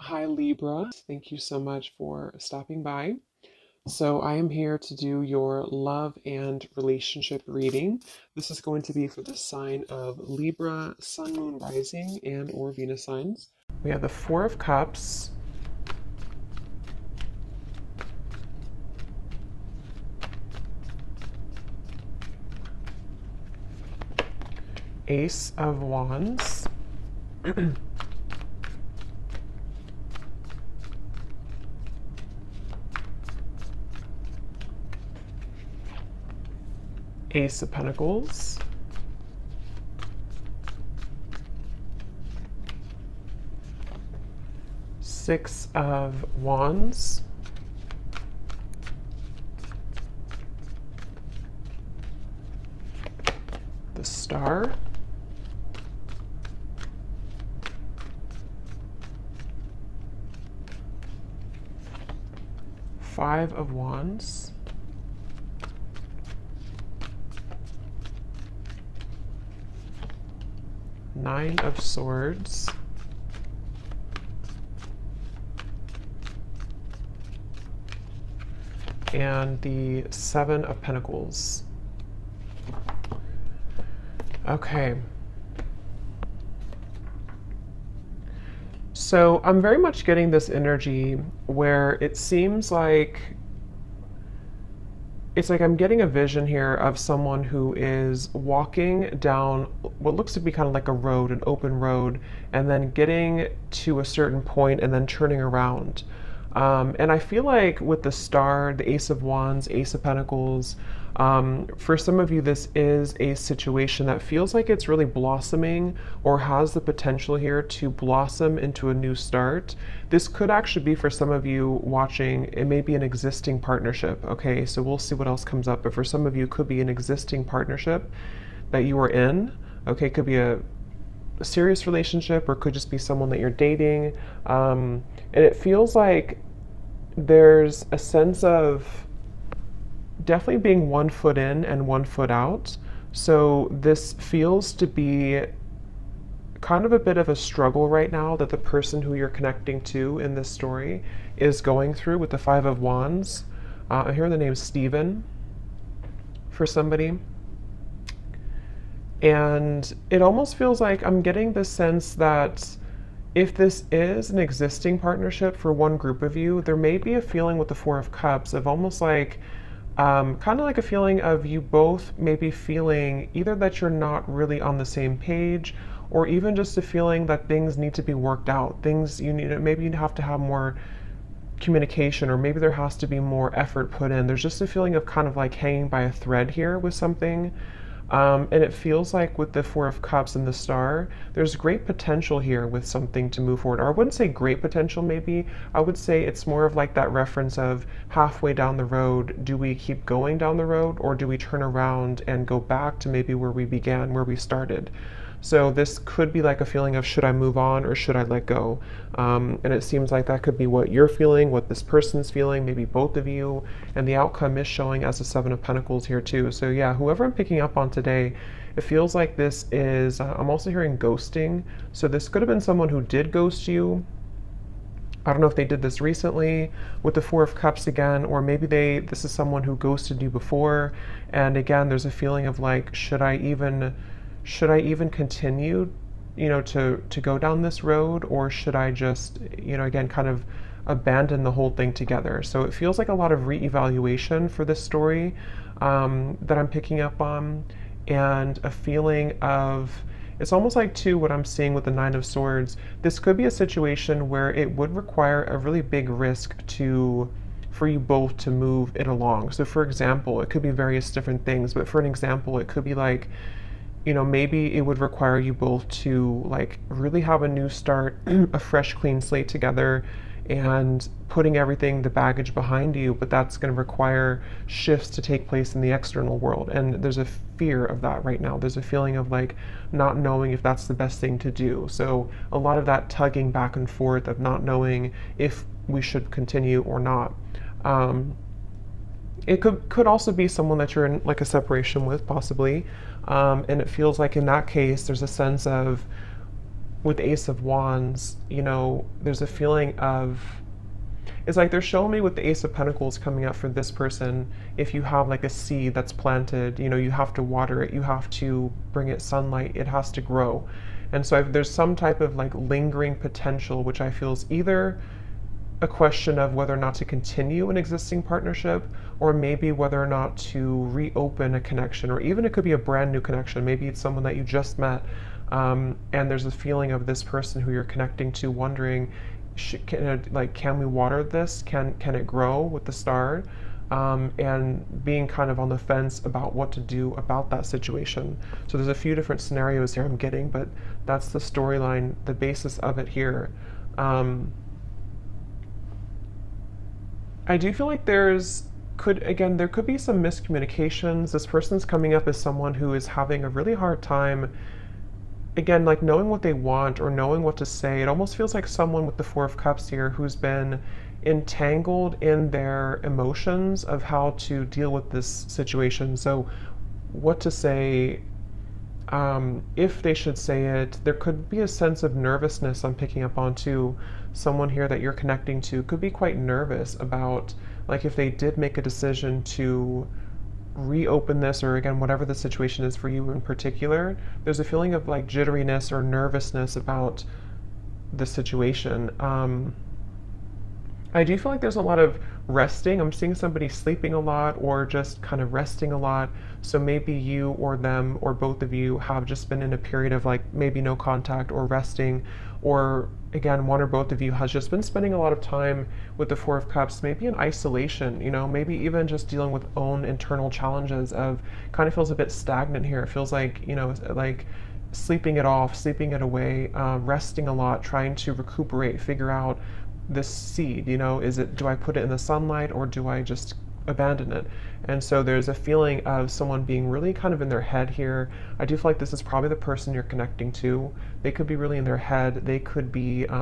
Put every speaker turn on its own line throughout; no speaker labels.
Hi Libra, thank you so much for stopping by. So, I am here to do your love and relationship reading. This is going to be for the sign of Libra, Sun, Moon, Rising, and or Venus signs. We have the Four of Cups, Ace of Wands, Ace of Pentacles, Six of Wands, the Star, Five of Wands, Nine of Swords, and the Seven of Pentacles. Okay. So I'm very much getting this energy where it seems like I'm getting a vision here of someone who is walking down what looks to be kind of like a road, an open road, and then getting to a certain point and then turning around. And I feel like with the Star, the Ace of Wands, Ace of Pentacles, for some of you, this is a situation that feels like it's really blossoming or has the potential here to blossom into a new start. This could actually be for some of you watching, it may be an existing partnership. Okay, so we'll see what else comes up. But for some of you, it could be an existing partnership that you are in. Okay, it could be a serious relationship or could just be someone that you're dating. And it feels like there's a sense of definitely being 1 foot in and 1 foot out. So this feels to be kind of a bit of a struggle right now that the person who you're connecting to in this story is going through with the Five of Wands. I hear the name Stephen for somebody. And it almost feels like I'm getting this sense that if this is an existing partnership for one group of you, there may be a feeling with the Four of Cups of almost like, kind of like a feeling of you both maybe feeling either that you're not really on the same page, or even just a feeling that things need to be worked out. Things you need, maybe you have to have more communication, or maybe there has to be more effort put in. There's just a feeling of kind of like hanging by a thread here with something. And it feels like with the Four of Cups and the Star, there's great potential here with something to move forward. Or I wouldn't say great potential, maybe. I would say it's more of like that reference of halfway down the road, do we keep going down the road or do we turn around and go back to maybe where we began, where we started? So this could be like a feeling of should I move on or should I let go? And it seems like that could be what you're feeling, what this person's feeling, maybe both of you. And the outcome is showing as the Seven of Pentacles here too. So yeah, whoever I'm picking up on today, it feels like this is, I'm also hearing ghosting. So this could have been someone who did ghost you. I don't know if they did this recently with the Four of Cups again, or maybe this is someone who ghosted you before. And again, there's a feeling of like, should I even continue, to go down this road, or should I just, again, kind of abandon the whole thing together? So it feels like a lot of reevaluation for this story that I'm picking up on, and a feeling of, it's almost like too what I'm seeing with the Nine of Swords. This could be a situation where it would require a really big risk for you both to move it along. So for example, it could be various different things, but for an example, it could be like, maybe it would require you both to like really have a new start, a fresh, clean slate together, and putting everything, the baggage behind you, but that's going to require shifts to take place in the external world. And there's a fear of that right now. There's a feeling of like not knowing if that's the best thing to do. So a lot of that tugging back and forth of not knowing if we should continue or not. It could also be someone that you're in like a separation with, possibly. And it feels like in that case, there's a sense of with the Ace of Wands, you know, there's a feeling of, it's like they're showing me with the Ace of Pentacles coming up for this person, if you have like a seed that's planted, you know, you have to water it, you have to bring it sunlight, it has to grow. And so there's some type of like lingering potential, which I feel is either a question of whether or not to continue an existing partnership, or maybe whether or not to reopen a connection, or even it could be a brand new connection. Maybe it's someone that you just met, and there's a feeling of this person who you're connecting to wondering, can we water this? Can it grow with the star? And being kind of on the fence about what to do about that situation. So there's a few different scenarios here I'm getting, but that's the storyline, the basis of it here. I do feel like there could be some miscommunications. This person's coming up as someone who is having a really hard time, again, like knowing what they want or knowing what to say. It almost feels like someone with the Four of Cups here who's been entangled in their emotions of how to deal with this situation. So what to say, if they should say it. There could be a sense of nervousness I'm picking up on too. Someone here that you're connecting to could be quite nervous about, like, if they did make a decision to reopen this, or again, whatever the situation is for you in particular, there's a feeling of like jitteriness or nervousness about the situation. I do feel like there's a lot of resting. I'm seeing somebody sleeping a lot or just kind of resting a lot. So maybe you or them or both of you have just been in a period of like maybe no contact or resting, or again, one or both of you has just been spending a lot of time with the Four of Cups, maybe in isolation, you know, maybe even just dealing with own internal challenges of, kind of feels a bit stagnant here. It feels like, you know, like sleeping it off, sleeping it away, resting a lot, trying to recuperate, figure out this seed, you know, do I put it in the sunlight or do I just abandon it? And so there's a feeling of someone being really kind of in their head here. I do feel like this is probably the person you're connecting to. They could be really in their head. They could be, I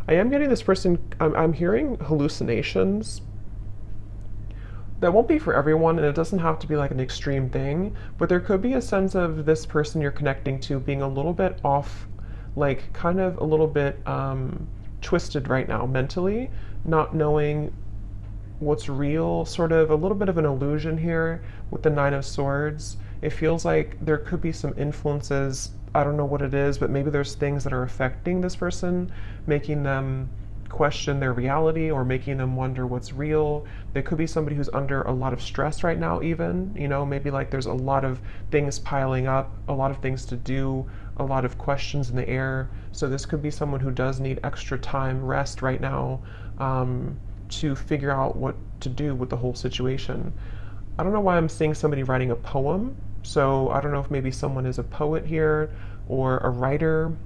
am getting this person, I'm hearing hallucinations. That won't be for everyone, and it doesn't have to be like an extreme thing, but there could be a sense of this person you're connecting to being a little bit off, like kind of a little bit twisted right now mentally, not knowing what's real, sort of a little bit of an illusion here with the Nine of Swords. It feels like there could be some influences, I don't know what it is, but maybe there's things that are affecting this person, making them question their reality or making them wonder what's real. There could be somebody who's under a lot of stress right now even, you know, maybe like there's a lot of things piling up, a lot of things to do, a lot of questions in the air. So this could be someone who does need extra time, rest right now, to figure out what to do with the whole situation. I don't know why I'm seeing somebody writing a poem. So I don't know if maybe someone is a poet here or a writer.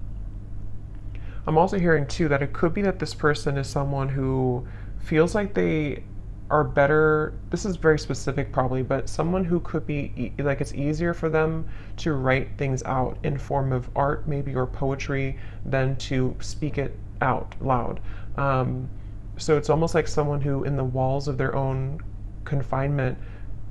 I'm also hearing too that it could be that this person is someone who feels like they are better, this is very specific probably, but someone who could be like it's easier for them to write things out in form of art maybe or poetry than to speak it out loud. So it's almost like someone who in the walls of their own confinement,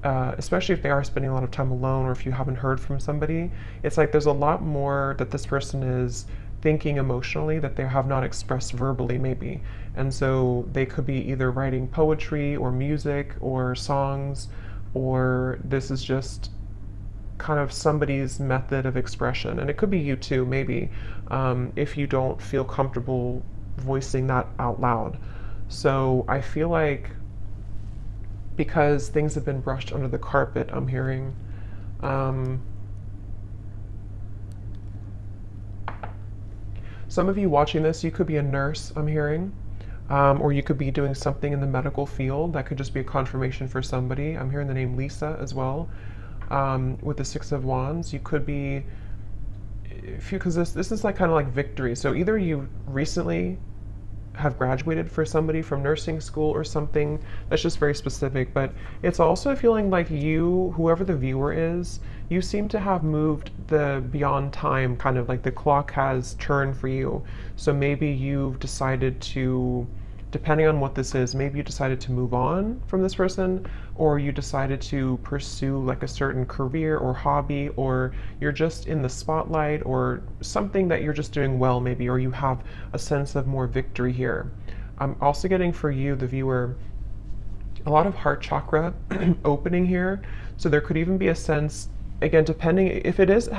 especially if they are spending a lot of time alone or if you haven't heard from somebody, it's like there's a lot more that this person is thinking emotionally that they have not expressed verbally maybe. And so they could be either writing poetry or music or songs, or this is just kind of somebody's method of expression. And it could be you too, maybe, if you don't feel comfortable voicing that out loud. So I feel like because things have been brushed under the carpet, I'm hearing, some of you watching this, you could be a nurse, I'm hearing, or you could be doing something in the medical field. That could just be a confirmation for somebody. I'm hearing the name Lisa as well. With the Six of Wands, you could be, because this is like kind of like victory. So either you recently have graduated for somebody from nursing school or something that's just very specific, but it's also feeling like you, whoever the viewer is, you seem to have moved the beyond time, kind of like the clock has turned for you. So maybe you've decided to depending on what this is, maybe you decided to move on from this person, or you decided to pursue like a certain career or hobby, or you're just in the spotlight, or something that you're just doing well maybe, or you have a sense of more victory here. I'm also getting for you, the viewer, a lot of heart chakra opening here. So there could even be a sense, again, depending if it is,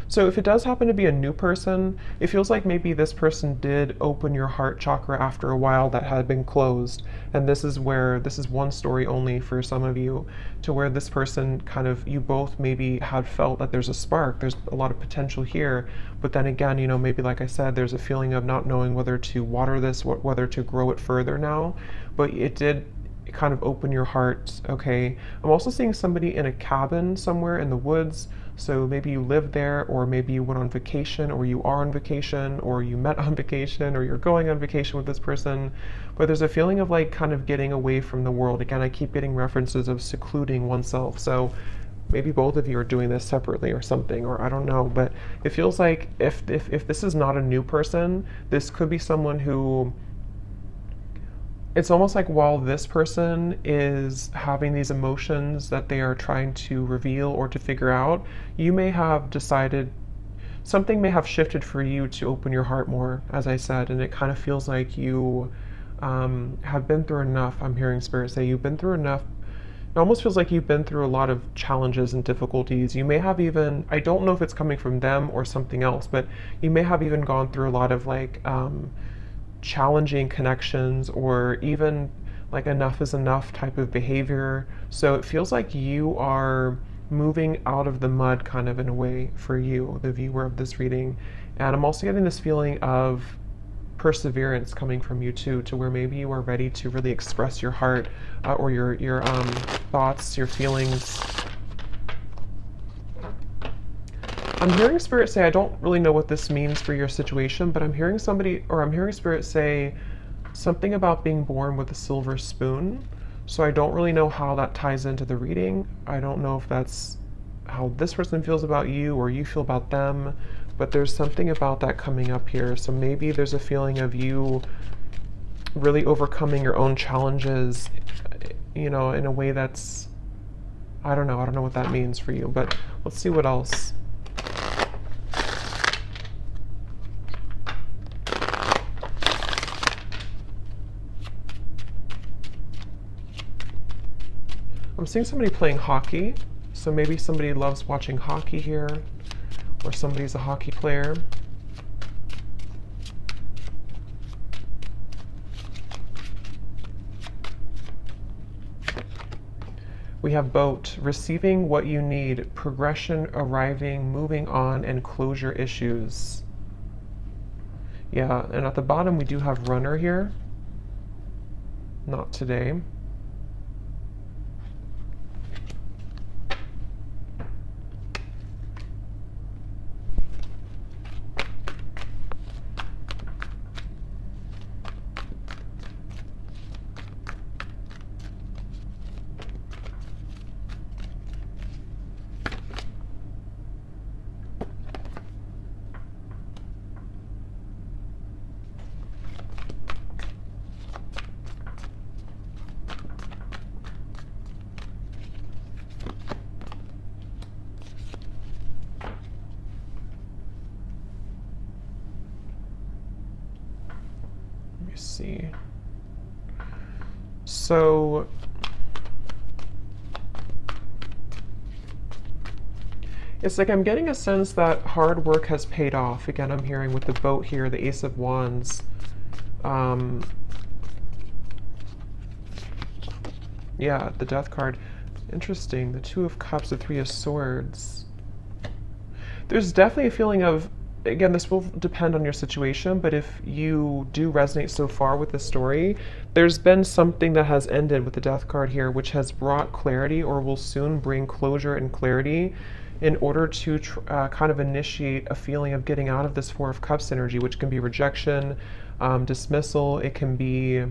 so if it does happen to be a new person, it feels like maybe this person did open your heart chakra after a while that had been closed. And this is where, this is one story only for some of you, to where this person kind of, you both maybe had felt that there's a spark, there's a lot of potential here. But then again, you know, maybe like I said, there's a feeling of not knowing whether to water this, whether to grow it further now. But it did kind of open your heart. Okay, I'm also seeing somebody in a cabin somewhere in the woods. So maybe you live there, or maybe you went on vacation, or you are on vacation, or you met on vacation, or you're going on vacation with this person. But there's a feeling of like kind of getting away from the world. Again, I keep getting references of secluding oneself. So maybe both of you are doing this separately or something, or I don't know. But it feels like if this is not a new person, this could be someone who, it's almost like while this person is having these emotions that they are trying to reveal or to figure out, you may have decided, something may have shifted for you to open your heart more, as I said, and it kind of feels like you have been through enough. I'm hearing Spirit say you've been through enough. It almost feels like you've been through a lot of challenges and difficulties. You may have even, I don't know if it's coming from them or something else, but you may have even gone through a lot of like, challenging connections, or even like enough is enough type of behavior. So it feels like you are moving out of the mud kind of in a way for you, the viewer of this reading. And I'm also getting this feeling of perseverance coming from you too, to where maybe you are ready to really express your heart, or your thoughts, your feelings. I'm hearing Spirit say, I don't really know what this means for your situation, but I'm hearing somebody, or I'm hearing Spirit say something about being born with a silver spoon. So I don't really know how that ties into the reading. I don't know if that's how this person feels about you or you feel about them, but there's something about that coming up here. So maybe there's a feeling of you really overcoming your own challenges, you know, in a way that's, I don't know what that means for you, but let's see what else. I'm seeing somebody playing hockey, so maybe somebody loves watching hockey here, or somebody's a hockey player. We have boat, receiving what you need, progression, arriving, moving on, and closure issues. Yeah, and at the bottom we do have runner here. Not today. See. So it's like I'm getting a sense that hard work has paid off. Again, I'm hearing with the boat here, the Ace of Wands. Yeah, the Death card. Interesting. The Two of Cups, the Three of Swords. There's definitely a feeling of, again, this will depend on your situation, but if you do resonate so far with the story, there's been something that has ended with the Death card here, which has brought clarity, or will soon bring closure and clarity, in order to kind of initiate a feeling of getting out of this Four of Cups energy, which can be rejection, dismissal. It can be,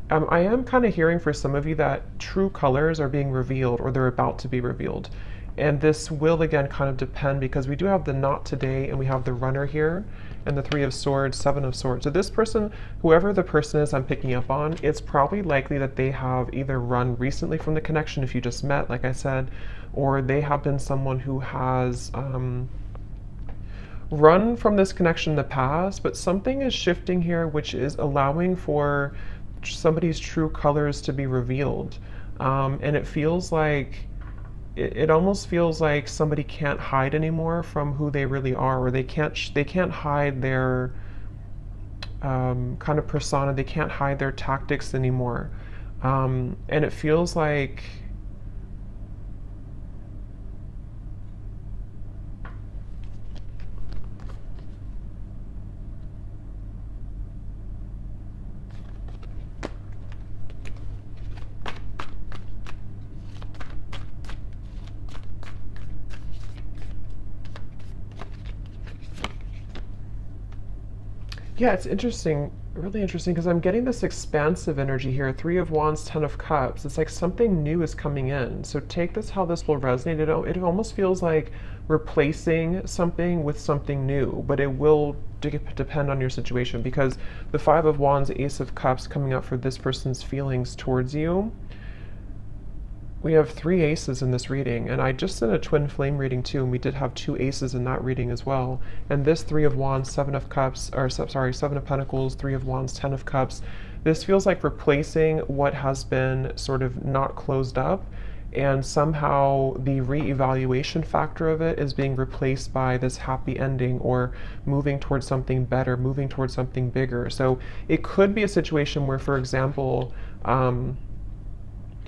I am kind of hearing for some of you that true colors are being revealed, or they're about to be revealed. And this will, again, kind of depend, because we do have the not today and we have the runner here. and the Three of Swords, Seven of Swords. So this person, whoever the person is I'm picking up on, it's probably likely that they have either run recently from the connection if you just met, like I said, or they have been someone who has run from this connection in the past, but something is shifting here, which is allowing for somebody's true colors to be revealed. And it feels like, it almost feels like somebody can't hide anymore from who they really are, or they can't hide their kind of persona. They can't hide their tactics anymore. And it feels like yeah, it's interesting, really interesting, because I'm getting this expansive energy here. Three of Wands, Ten of Cups. It's like something new is coming in. So take this how this will resonate. It almost feels like replacing something with something new, but it will depend on your situation, because the Five of Wands, Ace of Cups coming up for this person's feelings towards you. We have three aces in this reading, and I just did a twin flame reading too, and we did have two aces in that reading as well. And this Three of Wands, Seven of Cups, or sorry, Seven of Pentacles, Three of Wands, Ten of Cups. This feels like replacing what has been sort of not closed up, and somehow the re-evaluation factor of it is being replaced by this happy ending, or moving towards something better, moving towards something bigger. So it could be a situation where, for example,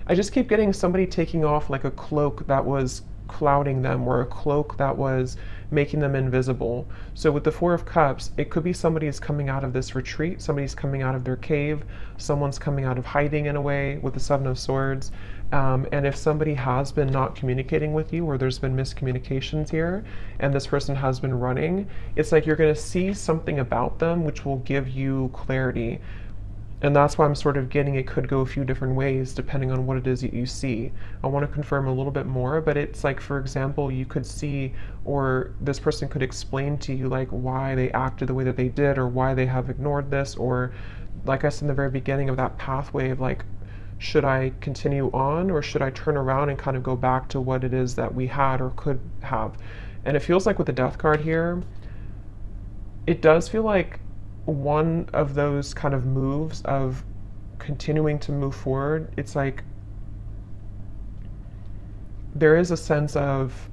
I just keep getting somebody taking off like a cloak that was clouding them, or a cloak that was making them invisible. So with the Four of Cups, it could be somebody's coming out of this retreat, somebody's coming out of their cave, someone's coming out of hiding in a way with the Seven of Swords. And if somebody has been not communicating with you, or there's been miscommunications here, and this person has been running, it's like you're going to see something about them which will give you clarity. And that's why I'm sort of getting it could go a few different ways depending on what it is that you see. I want to confirm a little bit more, but it's like, for example, you could see, or this person could explain to you like why they acted the way that they did, or why they have ignored this, or like I said in the very beginning of that pathway of like, should I continue on, or should I turn around and kind of go back to what it is that we had or could have? And it feels like with the Death card here, it does feel like one of those kind of moves of continuing to move forward. It's like there is a sense of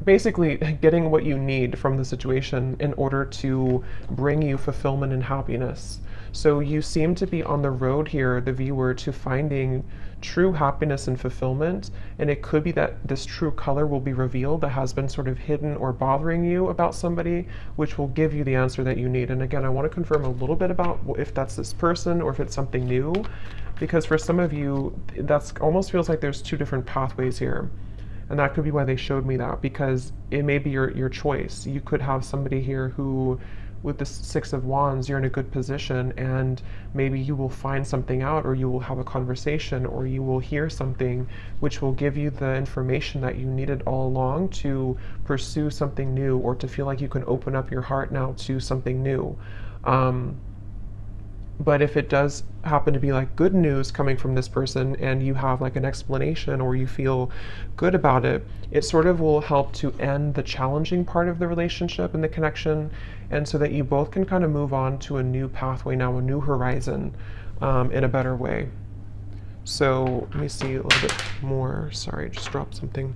basically getting what you need from the situation in order to bring you fulfillment and happiness. So you seem to be on the road here, the viewer, to finding true happiness and fulfillment. And it could be that this true color will be revealed that has been sort of hidden or bothering you about somebody, which will give you the answer that you need. And again, I want to confirm a little bit about if that's this person or if it's something new, because for some of you, that's almost feels like there's two different pathways here. And that could be why they showed me that, because it may be your choice. You could have somebody here who, with the Six of Wands, you're in a good position, and maybe you will find something out, or you will have a conversation, or you will hear something which will give you the information that you needed all along to pursue something new, or to feel like you can open up your heart now to something new. But if it does happen to be like good news coming from this person, and you have like an explanation, or you feel good about it, it sort of will help to end the challenging part of the relationship and the connection, and so that you both can kind of move on to a new pathway now, a new horizon, in a better way. So let me see a little bit more. Sorry, I just dropped something.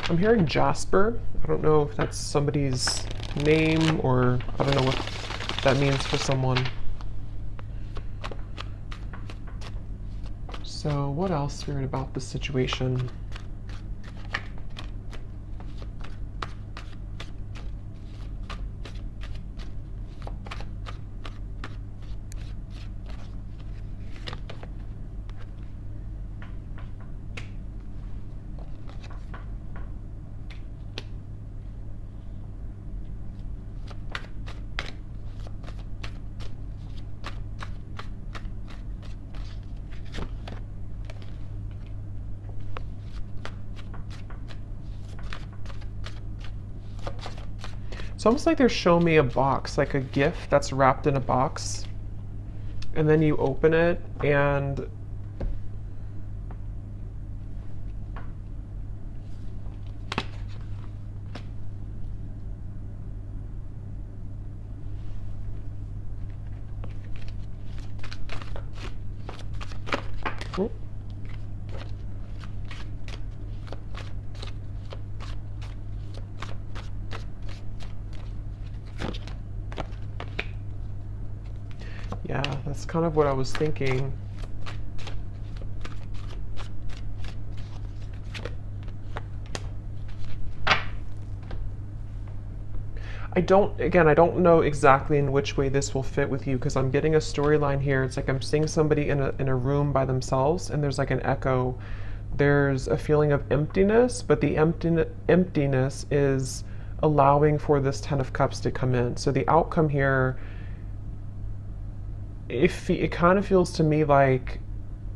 I'm hearing Jasper. I don't know if that's somebody's name, or I don't know what that means for someone. So what else, Spirit, about this situation? It's almost like they're showing me a box, like a gift that's wrapped in a box. And then you open it and oh. Yeah, that's kind of what I was thinking. I don't know exactly in which way this will fit with you because I'm getting a storyline here. It's like I'm seeing somebody in a room by themselves and there's like an echo. There's a feeling of emptiness, but the emptiness is allowing for this Ten of Cups to come in. So the outcome here, it kind of feels to me like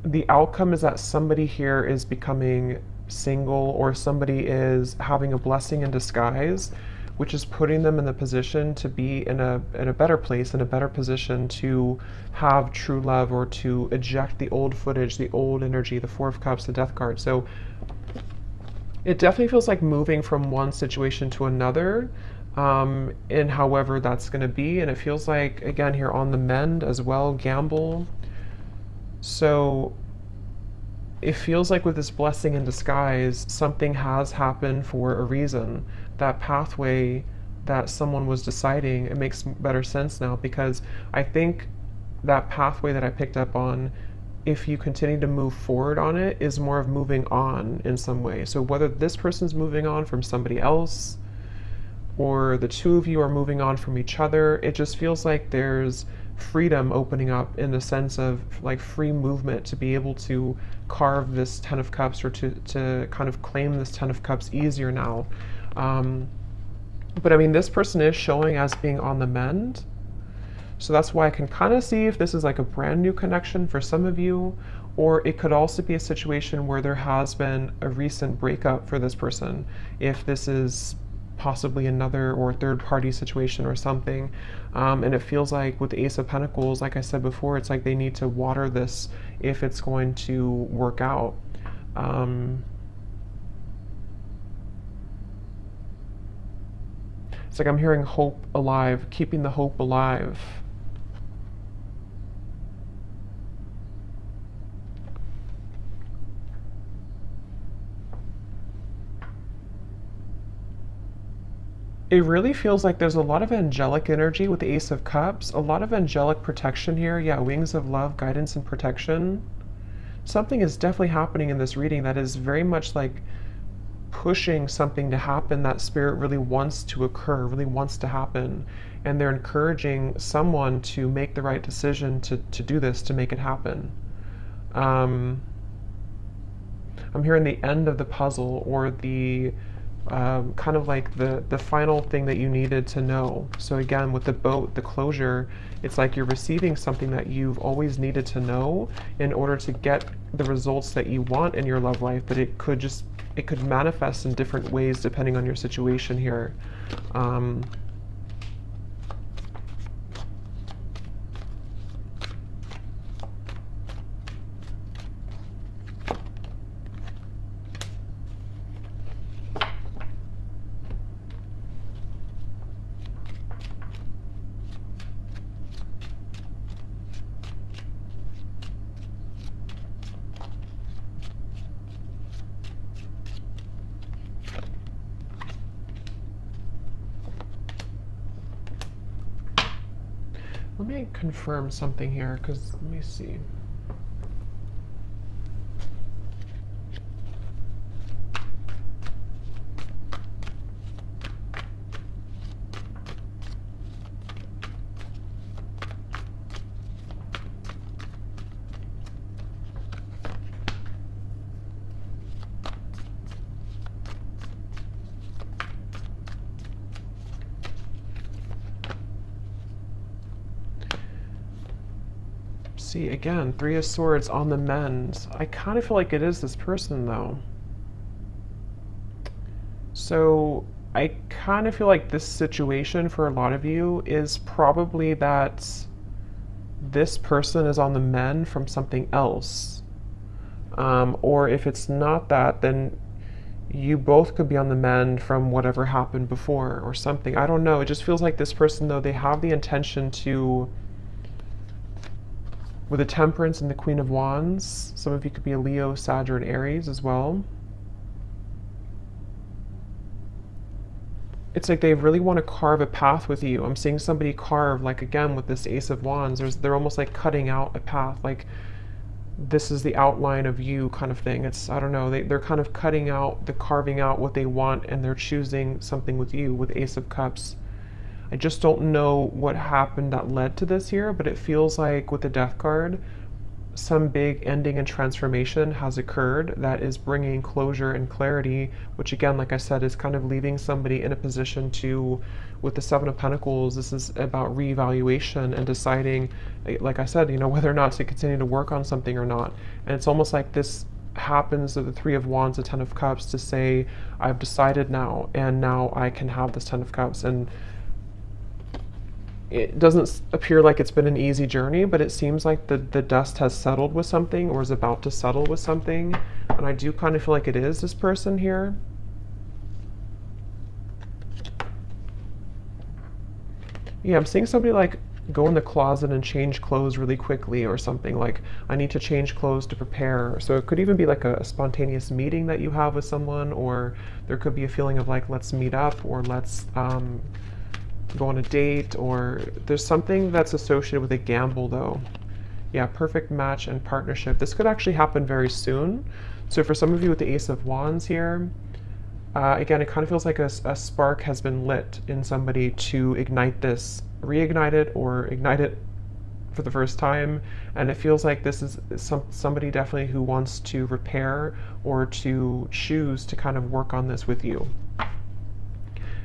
the outcome is that somebody here is becoming single or somebody is having a blessing in disguise, which is putting them in the position to be in a better place, in a better position to have true love or to eject the old footage, the old energy, the Four of Cups, the Death card. So it definitely feels like moving from one situation to another, and however that's going to be. And it feels like, again, here on the mend as well, gamble. So it feels like with this blessing in disguise, something has happened for a reason. That pathway that someone was deciding, it makes better sense now because I think that pathway that I picked up on, if you continue to move forward on it, is more of moving on in some way. So whether this person's moving on from somebody else or the two of you are moving on from each other, it just feels like there's freedom opening up in the sense of like free movement to be able to carve this Ten of Cups or to kind of claim this Ten of Cups easier now. But I mean, this person is showing as being on the mend. So that's why I can kind of see if this is like a brand new connection for some of you, or it could also be a situation where there has been a recent breakup for this person. If this is possibly another or third party situation or something. And it feels like with the Ace of Pentacles, like I said before, it's like they need to water this if it's going to work out. It's like I'm hearing hope alive, keeping the hope alive. It really feels like there's a lot of angelic energy with the Ace of Cups, a lot of angelic protection here. Yeah, wings of love, guidance and protection. Something is definitely happening in this reading that is very much like pushing something to happen that spirit really wants to occur, really wants to happen. And they're encouraging someone to make the right decision to do this, to make it happen. I'm hearing the end of the puzzle or the kind of like the final thing that you needed to know. So again, with the boat, the closure, it's like you're receiving something that you've always needed to know in order to get the results that you want in your love life, but it could manifest in different ways depending on your situation here. Let me confirm something here, because let me see. See, again, Three of Swords on the mend. I kind of feel like it is this person, though. So I kind of feel like this situation for a lot of you is probably that this person is on the mend from something else. Or if it's not that, then you both could be on the mend from whatever happened before or something. I don't know. It just feels like this person, though, they have the intention to, with the Temperance and the Queen of Wands, some of you could be a Leo, Sag, or an Aries as well. It's like they really want to carve a path with you. I'm seeing somebody carve, like again with this Ace of Wands, they're almost like cutting out a path, like this is the outline of you kind of thing. It's, I don't know, they're kind of carving out what they want, and they're choosing something with you with Ace of Cups. I just don't know what happened that led to this here, but it feels like with the Death card, some big ending and transformation has occurred that is bringing closure and clarity, which again, like I said, is kind of leaving somebody in a position to, with the Seven of Pentacles, this is about reevaluation and deciding, like I said, whether or not to continue to work on something or not. And it's almost like this happens to the Three of Wands, the Ten of Cups, to say, I've decided now, and now I can have this Ten of Cups. And it doesn't appear like it's been an easy journey, but it seems like the dust has settled with something, or is about to settle with something. And I do kind of feel like it is this person here. Yeah, I'm seeing somebody like go in the closet and change clothes really quickly or something, like I need to change clothes to prepare. So it could even be like a spontaneous meeting that you have with someone, or there could be a feeling of like, let's meet up, or let's go on a date, or there's something that's associated with a gamble though. Yeah, perfect match and partnership. This could actually happen very soon. So for some of you with the Ace of Wands here, again, it kind of feels like a spark has been lit in somebody to ignite this, reignite it, or ignite it for the first time. And it feels like this is somebody definitely who wants to repair or to choose to kind of work on this with you.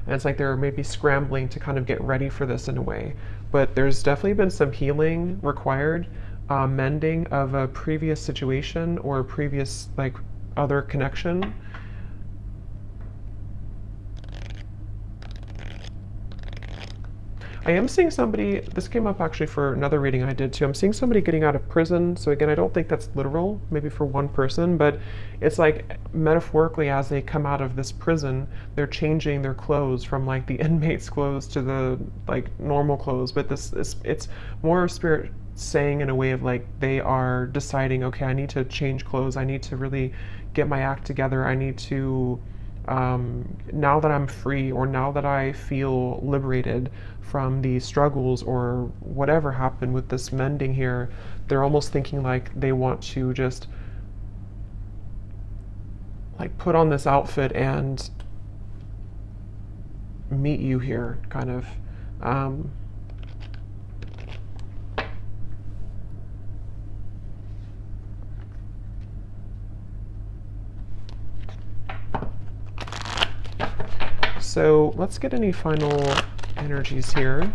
And it's like they're maybe scrambling to kind of get ready for this in a way. But there's definitely been some healing required, mending of a previous situation or a previous like other connection. I am seeing somebody, this came up actually for another reading I did too, I'm seeing somebody getting out of prison. So again, I don't think that's literal, maybe for one person, but it's like metaphorically as they come out of this prison, they're changing their clothes from like the inmate's clothes to the like normal clothes. But it's more spirit saying in a way of like they are deciding, okay, I need to change clothes, I need to really get my act together, I need to now that I'm free, or now that I feel liberated from the struggles or whatever happened with this mending here, they're almost thinking like they want to just like put on this outfit and meet you here, kind of. So let's get any final energies here.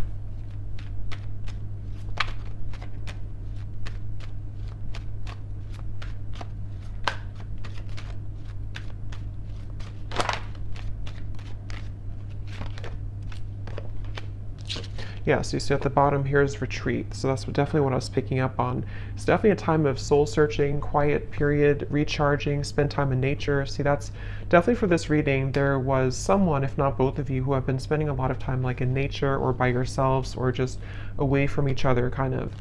Yeah, so you see at the bottom here is retreat. So that's definitely what I was picking up on. It's definitely a time of soul searching, quiet period, recharging, spend time in nature. See, that's definitely for this reading. There was someone, if not both of you, who have been spending a lot of time like in nature or by yourselves or just away from each other, kind of.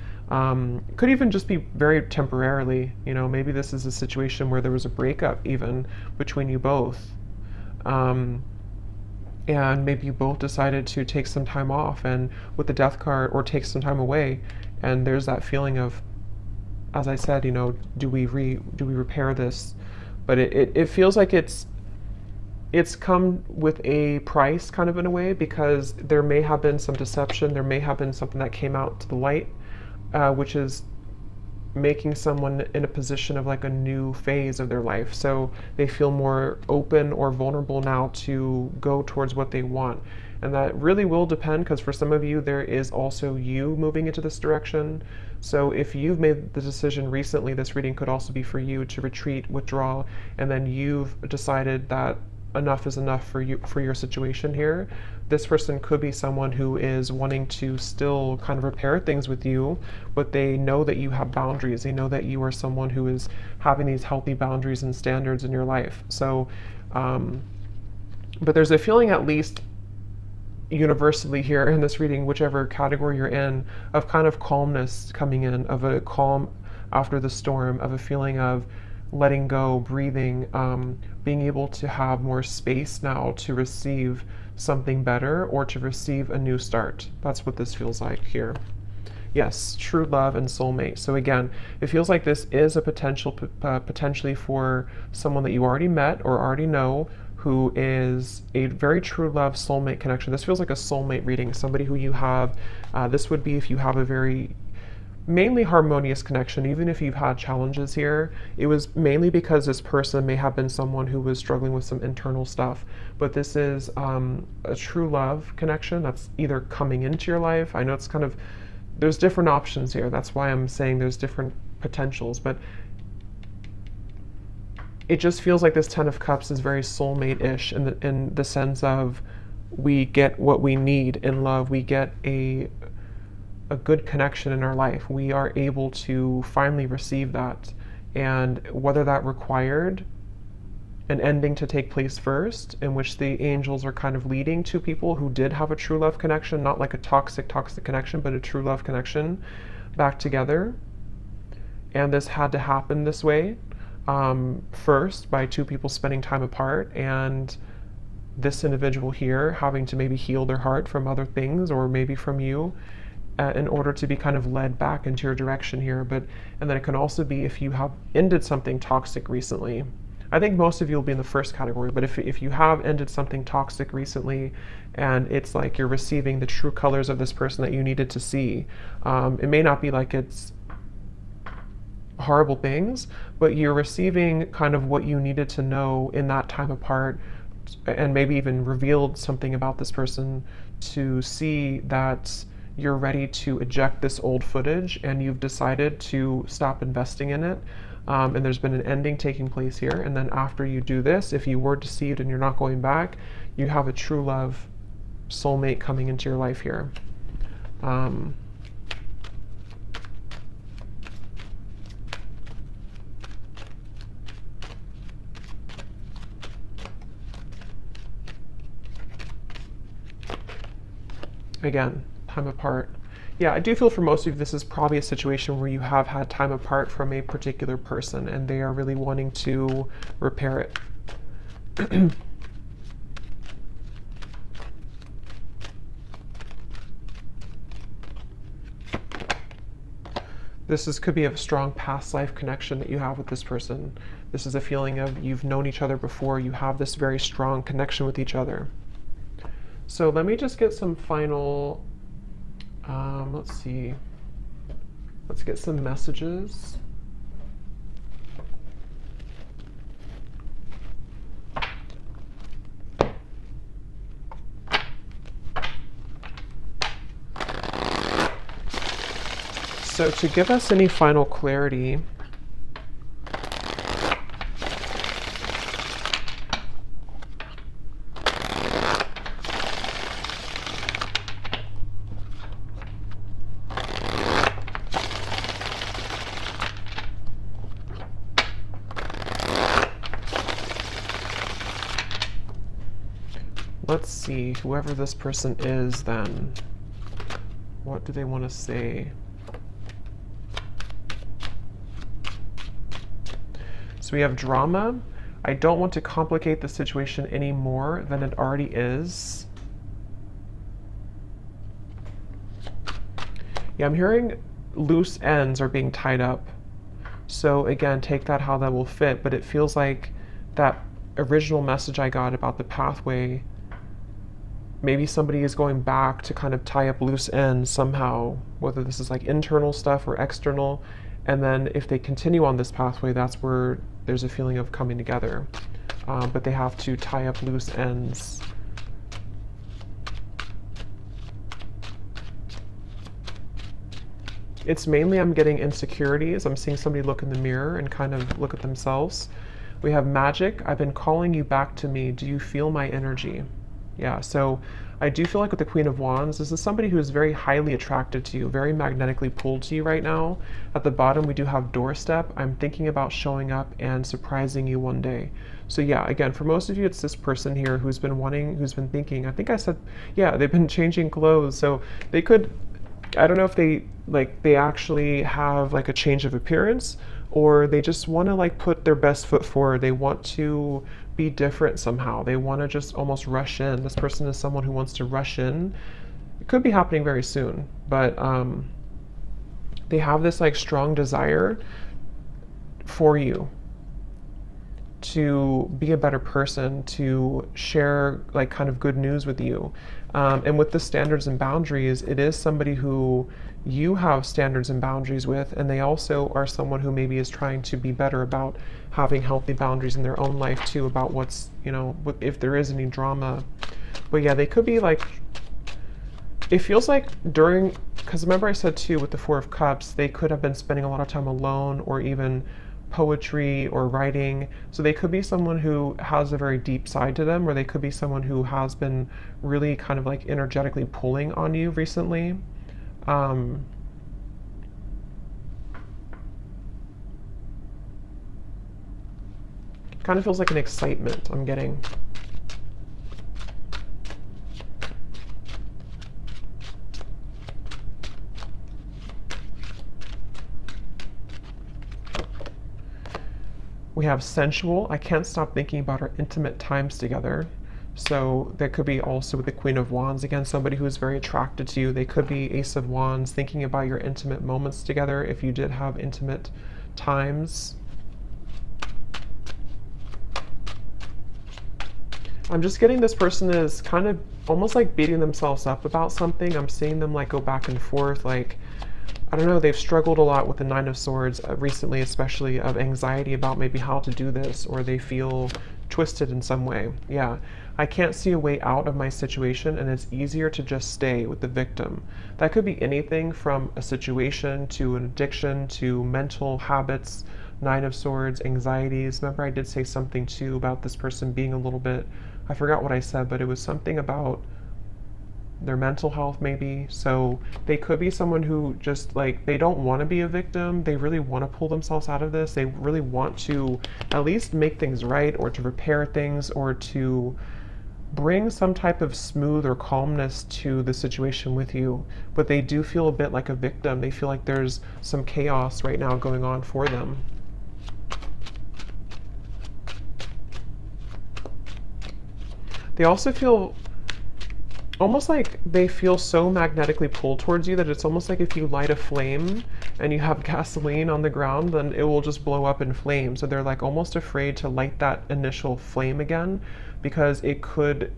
Could even just be very temporarily, maybe this is a situation where there was a breakup even between you both. And maybe you both decided to take some time off and with the Death card, or take some time away, and there's that feeling of, as I said, do we repair this? But it feels like it's come with a price, kind of in a way, because there may have been some deception, there may have been something that came out to the light, which is making someone in a position of like a new phase of their life. So they feel more open or vulnerable now to go towards what they want. And that really will depend, because for some of you, there is also you moving into this direction. So if you've made the decision recently, this reading could also be for you to retreat, withdraw, and then you've decided that enough is enough for you, for your situation here. This person could be someone who is wanting to still kind of repair things with you, but they know that you have boundaries. They know that you are someone who is having these healthy boundaries and standards in your life. So, but there's a feeling, at least universally here in this reading, whichever category you're in, of kind of calmness coming in, of a calm after the storm, of a feeling of letting go, breathing, being able to have more space now to receive something better or to receive a new start. That's what this feels like here. Yes, true love and soulmate. So again, it feels like this is a potentially for someone that you already met or already know, who is a very true love soulmate connection. This feels like a soulmate reading, somebody who you have, this would be if you have a very mainly harmonious connection. Even if you've had challenges here, it was mainly because this person may have been someone who was struggling with some internal stuff. But this is a true love connection that's either coming into your life. I know it's kind of, there's different options here. That's why I'm saying there's different potentials, but it just feels like this Ten of Cups is very soulmate-ish in the sense of we get what we need in love. We get a good connection in our life. We are able to finally receive that. And whether that required an ending to take place first, in which the angels are kind of leading to people who did have a true love connection, not like a toxic connection, but a true love connection back together. And this had to happen this way. First, by two people spending time apart, and this individual here having to maybe heal their heart from other things, or maybe from you, in order to be kind of led back into your direction here. And then it can also be if you have ended something toxic recently. I think most of you will be in the first category, but if you have ended something toxic recently, and it's like you're receiving the true colors of this person that you needed to see, it may not be like it's horrible things, but you're receiving kind of what you needed to know in that time apart, and maybe even revealed something about this person to see that you're ready to eject this old footage and you've decided to stop investing in it. And there's been an ending taking place here. And then after you do this, if you were deceived and you're not going back, you have a true love soulmate coming into your life here. Again, time apart. Yeah, I do feel for most of you, this is probably a situation where you have had time apart from a particular person and they are really wanting to repair it. Could be a strong past life connection that you have with this person. This is a feeling of you've known each other before, you have this very strong connection with each other. So let me just get some final, let's see, let's get some messages. So to give us any final clarity, let's see, whoever this person is then, what do they want to say? So we have drama. I don't want to complicate the situation any more than it already is. Yeah, I'm hearing loose ends are being tied up. So again, take that how that will fit, but it feels like that original message I got about the pathway, maybe somebody is going back to kind of tie up loose ends somehow, whether this is like internal stuff or external. And then if they continue on this pathway, that's where there's a feeling of coming together. But they have to tie up loose ends. It's mainly, I'm getting insecurities. I'm seeing somebody look in the mirror and kind of look at themselves. We have magic. I've been calling you back to me. Do you feel my energy? Yeah, so I do feel like with the Queen of Wands, this is somebody who is very highly attracted to you, very magnetically pulled to you right now. At the bottom, we do have doorstep. I'm thinking about showing up and surprising you one day. So yeah, again, for most of you, it's this person here who's been wanting, who's been thinking, I think I said, yeah, they've been changing clothes. So they could, I don't know if they actually have like a change of appearance, or they just want to like put their best foot forward. They want to be different somehow. They want to just almost rush in. This person is someone who wants to rush in. It could be happening very soon, but they have this like strong desire for you to be a better person, to share like kind of good news with you. And with the standards and boundaries, it is somebody who you have standards and boundaries with, and they also are someone who maybe is trying to be better about having healthy boundaries in their own life too, about what's, you know, if there is any drama. But yeah, they could be like, it feels like during, because remember I said too with the Four of Cups, they could have been spending a lot of time alone, or even poetry or writing. So they could be someone who has a very deep side to them, or they could be someone who has been really kind of like energetically pulling on you recently. Kind of feels like an excitement I'm getting. We have sensual. I can't stop thinking about our intimate times together. So that could be also with the Queen of Wands, again, somebody who is very attracted to you. They could be Ace of Wands, thinking about your intimate moments together if you did have intimate times. I'm just getting this person is kind of almost like beating themselves up about something. I'm seeing them like go back and forth, like, I don't know, they've struggled a lot with the Nine of Swords recently, especially of anxiety about maybe how to do this, or they feel twisted in some way. Yeah, I can't see a way out of my situation, and it's easier to just stay with the victim. That could be anything from a situation to an addiction to mental habits, Nine of Swords, anxieties. Remember I did say something too about this person being a little bit, I forgot what I said, but it was something about their mental health maybe. So they could be someone who just like, they don't want to be a victim. They really want to pull themselves out of this. They really want to at least make things right, or to repair things, or to bring some type of smooth or calmness to the situation with you. But they do feel a bit like a victim. They feel like there's some chaos right now going on for them. They also feel almost like they feel so magnetically pulled towards you that it's almost like if you light a flame and you have gasoline on the ground, then it will just blow up in flames. So they're like almost afraid to light that initial flame again, because it could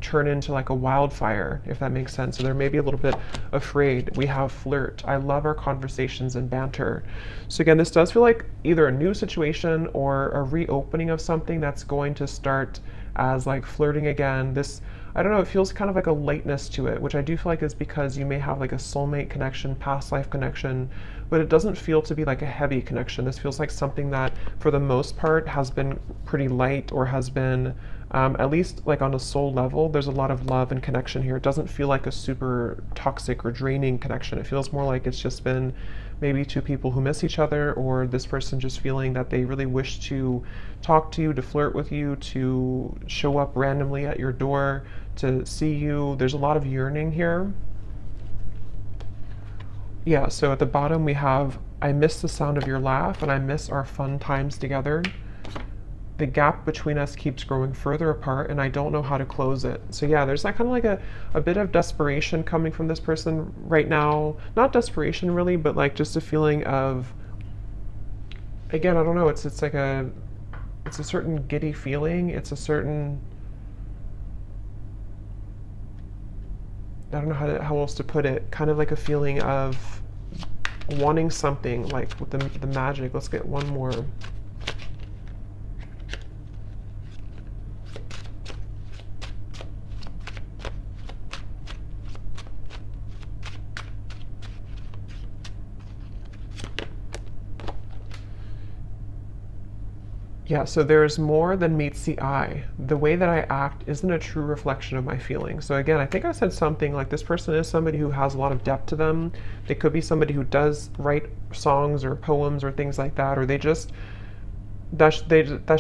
turn into like a wildfire, if that makes sense. So they're maybe a little bit afraid. We have flirt. I love our conversations and banter. So again, this does feel like either a new situation or a reopening of something that's going to start as like flirting again. This, I don't know, it feels kind of like a lightness to it, which I do feel like is because you may have like a soulmate connection, past life connection, but it doesn't feel to be like a heavy connection. This feels like something that for the most part has been pretty light, or has been at least like on a soul level, there's a lot of love and connection here. It doesn't feel like a super toxic or draining connection. It feels more like it's just been maybe two people who miss each other, or this person just feeling that they really wish to talk to you, to flirt with you, to show up randomly at your door, to see you. There's a lot of yearning here. Yeah, so at the bottom we have, I miss the sound of your laugh, and I miss our fun times together. The gap between us keeps growing further apart, and I don't know how to close it. So yeah, there's that kind of like a bit of desperation coming from this person right now. Not desperation really, but like just a feeling of, again, I don't know, it's like it's a certain giddy feeling. It's a certain, I don't know how else to put it, kind of like a feeling of wanting something, like with the magic. Let's get one more. Yeah, so there's more than meets the eye. The way that I act isn't a true reflection of my feelings. So again, I think I said something like this person is somebody who has a lot of depth to them. They could be somebody who does write songs or poems or things like that, or they just that's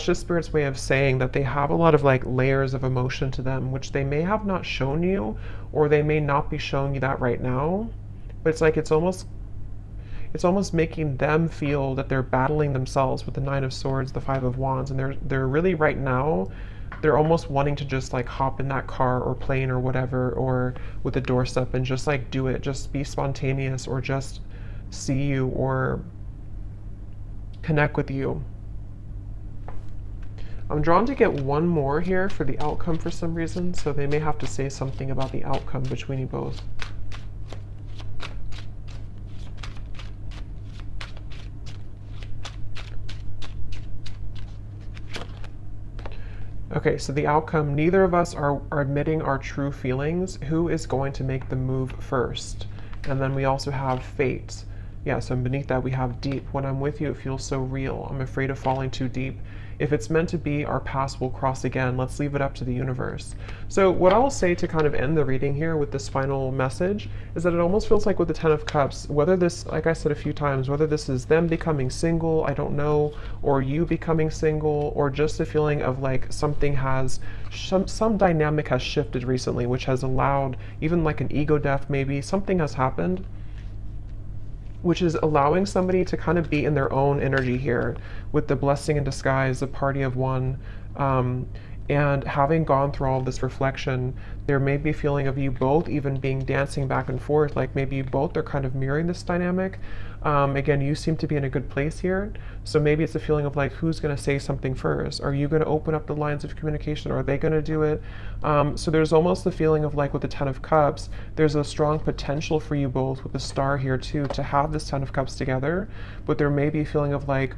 just spirit's way of saying that they have a lot of like layers of emotion to them, which they may have not shown you, or they may not be showing you that right now. But it's like it's almost making them feel that they're battling themselves with the Nine of Swords, the Five of Wands, and they're really right now, they're almost wanting to just like hop in that car or plane or whatever, or with a doorstep and just like do it, just be spontaneous, or just see you or connect with you. I'm drawn to get one more here for the outcome for some reason, so they may have to say something about the outcome between you both. Okay, so the outcome, neither of us are admitting our true feelings. Who is going to make the move first? And then we also have fate. Yeah, so beneath that we have deep. When I'm with you, it feels so real. I'm afraid of falling too deep. If it's meant to be, our paths will cross again. Let's leave it up to the universe. So what I'll say to kind of end the reading here with this final message is that it almost feels like with the Ten of Cups, whether this, like I said a few times, whether this is them becoming single, I don't know, or you becoming single, or just a feeling of like something has, some dynamic has shifted recently, which has allowed even like an ego death maybe, something has happened, which is allowing somebody to kind of be in their own energy here with the blessing in disguise, the party of one. And having gone through all of this reflection, there may be a feeling of you both even being dancing back and forth, like maybe you both are kind of mirroring this dynamic. Again, you seem to be in a good place here. So maybe it's a feeling of like, who's going to say something first? Are you going to open up the lines of communication, or are they going to do it? So there's almost the feeling of like with the Ten of Cups, there's a strong potential for you both with the Star here too, to have this Ten of Cups together. But there may be a feeling of like,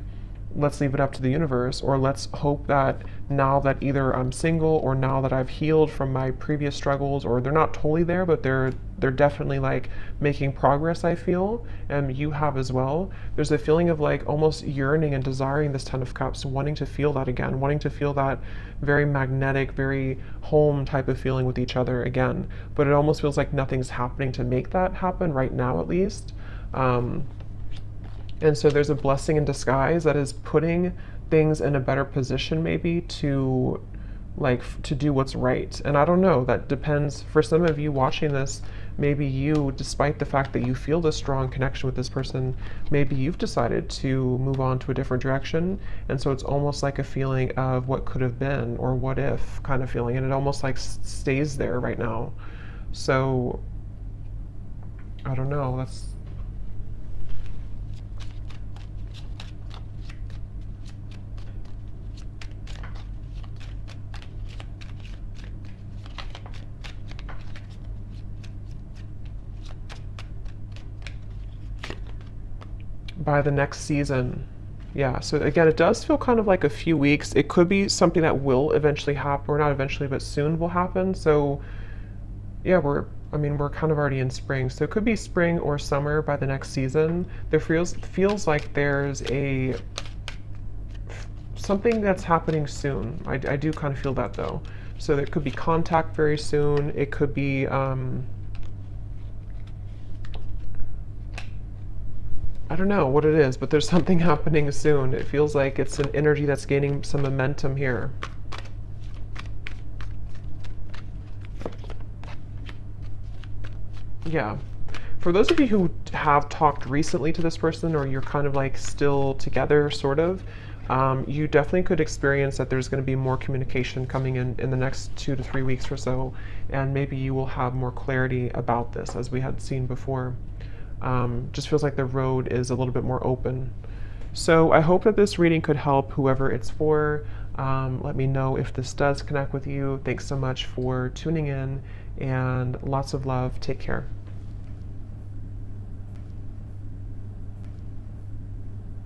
let's leave it up to the universe, or let's hope that now that either I'm single or now that I've healed from my previous struggles, or they're not totally there, but they're definitely like making progress, I feel, and you have as well. There's a feeling of like almost yearning and desiring this Ten of Cups, wanting to feel that again, wanting to feel that very magnetic, very home type of feeling with each other again. But it almost feels like nothing's happening to make that happen right now, at least. And so there's a blessing in disguise that is putting things in a better position maybe to to do what's right. And I don't know, that depends. For some of you watching this, maybe you, despite the fact that you feel this strong connection with this person, maybe you've decided to move on to a different direction. And so it's almost like a feeling of what could have been or what if kind of feeling. And it almost like stays there right now. So I don't know, that's by the next season. Yeah, so again, it does feel kind of like a few weeks. It could be something that will eventually happen, or not eventually, but soon will happen. So yeah, we're kind of already in spring. So it could be spring or summer by the next season. There feels like there's something that's happening soon. I do kind of feel that though. So there could be contact very soon. It could be I don't know what it is, but there's something happening soon. It feels like it's an energy that's gaining some momentum here. Yeah. For those of you who have talked recently to this person, or you're kind of like still together, sort of, you definitely could experience that there's going to be more communication coming in the next 2 to 3 weeks or so, and maybe you will have more clarity about this, as we had seen before. Just feels like the road is a little bit more open. So I hope that this reading could help whoever it's for. Let me know if this does connect with you. Thanks so much for tuning in, and lots of love. Take care.